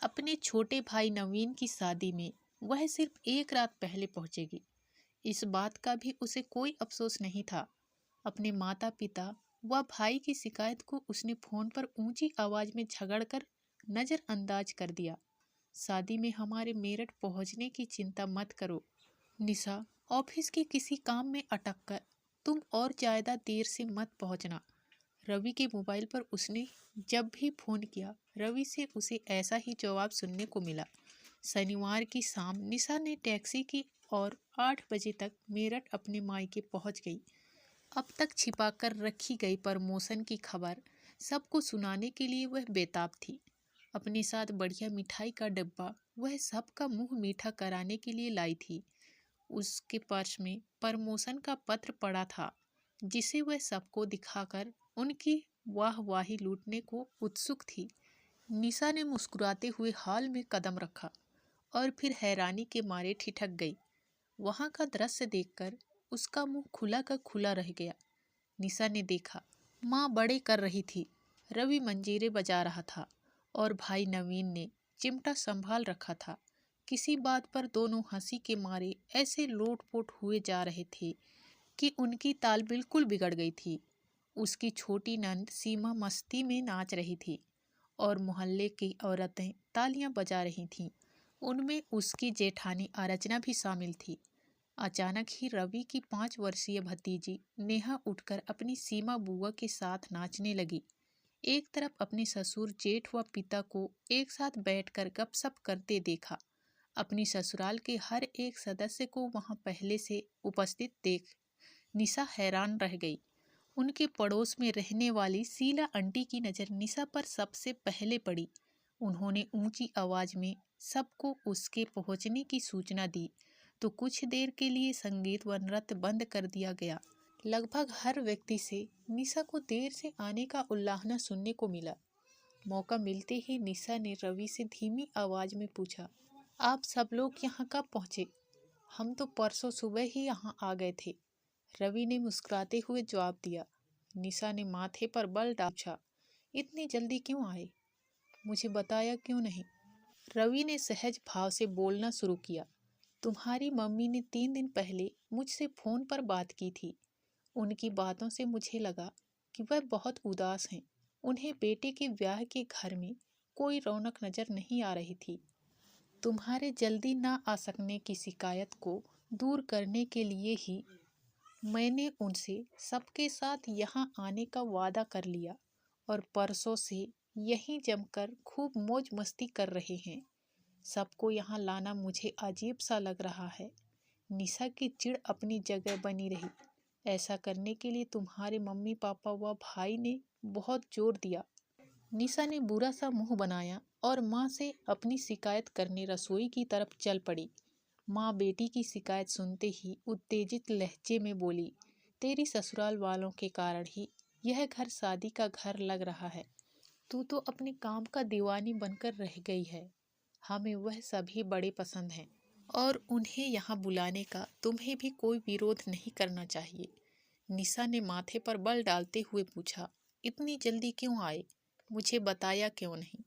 अपने छोटे भाई नवीन की शादी में वह सिर्फ एक रात पहले पहुंचेगी। इस बात का भी उसे कोई अफसोस नहीं था। अपने माता पिता व भाई की शिकायत को उसने फोन पर ऊंची आवाज में झगड़कर नजरअंदाज कर दिया। शादी में हमारे मेरठ पहुंचने की चिंता मत करो निशा, ऑफिस के किसी काम में अटक कर तुम और ज्यादा देर से मत पहुंचना। रवि के मोबाइल पर उसने जब भी फोन किया रवि से उसे ऐसा ही जवाब सुनने को मिला। शनिवार की शाम निशा ने टैक्सी की और 8 बजे तक मेरठ अपने मायके पहुंच गई। अब तक छिपाकर रखी गई प्रमोशन की खबर सबको सुनाने के लिए वह बेताब थी। अपने साथ बढ़िया मिठाई का डब्बा वह सबका मुंह मीठा कराने के लिए लाई थी। उसके पर्स में प्रमोशन का पत्र पड़ा था जिसे वह सबको दिखाकर उनकी वाहवाही लूटने को उत्सुक थी। निशा ने मुस्कुराते हुए हॉल में कदम रखा और फिर हैरानी के मारे ठिठक गई। वहां का दृश्य देखकर उसका मुंह खुला का खुला रह गया। निशा ने देखा माँ बड़े कर रही थी, रवि मंजीरे बजा रहा था और भाई नवीन ने चिमटा संभाल रखा था। किसी बात पर दोनों हंसी के मारे ऐसे लोटपोट हुए जा रहे थे कि उनकी ताल बिल्कुल बिगड़ गई थी। उसकी छोटी नंद सीमा मस्ती में नाच रही थी और मोहल्ले की औरतें तालियां बजा रही थीं। उनमें उसकी जेठानी अर्चना भी शामिल थी। अचानक ही रवि की 5 वर्षीय भतीजी नेहा उठकर अपनी सीमा बुआ के साथ नाचने लगी। एक तरफ अपने ससुर जेठ व पिता को एक साथ बैठकर गपशप करते देखा। अपनी ससुराल के हर एक सदस्य को वहां पहले से उपस्थित देख निशा हैरान रह गई। उनके पड़ोस में रहने वाली शीला आंटी की नज़र निशा पर सबसे पहले पड़ी। उन्होंने ऊंची आवाज में सबको उसके पहुंचने की सूचना दी तो कुछ देर के लिए संगीत व नृत्य बंद कर दिया गया। लगभग हर व्यक्ति से निशा को देर से आने का उल्लाहना सुनने को मिला। मौका मिलते ही निशा ने रवि से धीमी आवाज में पूछा, आप सब लोग यहाँ कब पहुँचे? हम तो परसों सुबह ही यहाँ आ गए थे, रवि ने मुस्कुराते हुए जवाब दिया। निशा ने माथे पर बल डाल पूछा, इतनी जल्दी क्यों आए? मुझे बताया क्यों नहीं? रवि ने सहज भाव से बोलना शुरू किया। तुम्हारी मम्मी ने 3 दिन पहले मुझसे फोन पर बात की थी। उनकी बातों से मुझे लगा कि वह बहुत उदास हैं। उन्हें बेटे के ब्याह के घर में कोई रौनक नजर नहीं आ रही थी। तुम्हारे जल्दी ना आ सकने की शिकायत को दूर करने के लिए ही मैंने उनसे सबके साथ यहाँ आने का वादा कर लिया और परसों से यहीं जमकर खूब मौज मस्ती कर रहे हैं। सबको यहाँ लाना मुझे अजीब सा लग रहा है। निशा की चिढ़ अपनी जगह बनी रही। ऐसा करने के लिए तुम्हारे मम्मी पापा व भाई ने बहुत जोर दिया। निशा ने बुरा सा मुंह बनाया और माँ से अपनी शिकायत करने रसोई की तरफ चल पड़ी। माँ बेटी की शिकायत सुनते ही उत्तेजित लहजे में बोली, तेरी ससुराल वालों के कारण ही यह घर शादी का घर लग रहा है। तू तो अपने काम का दीवानी बनकर रह गई है। हमें वह सभी बड़े पसंद हैं और उन्हें यहाँ बुलाने का तुम्हें भी कोई विरोध नहीं करना चाहिए। निशा ने माथे पर बल डालते हुए पूछा, इतनी जल्दी क्यों आए? मुझे बताया क्यों नहीं?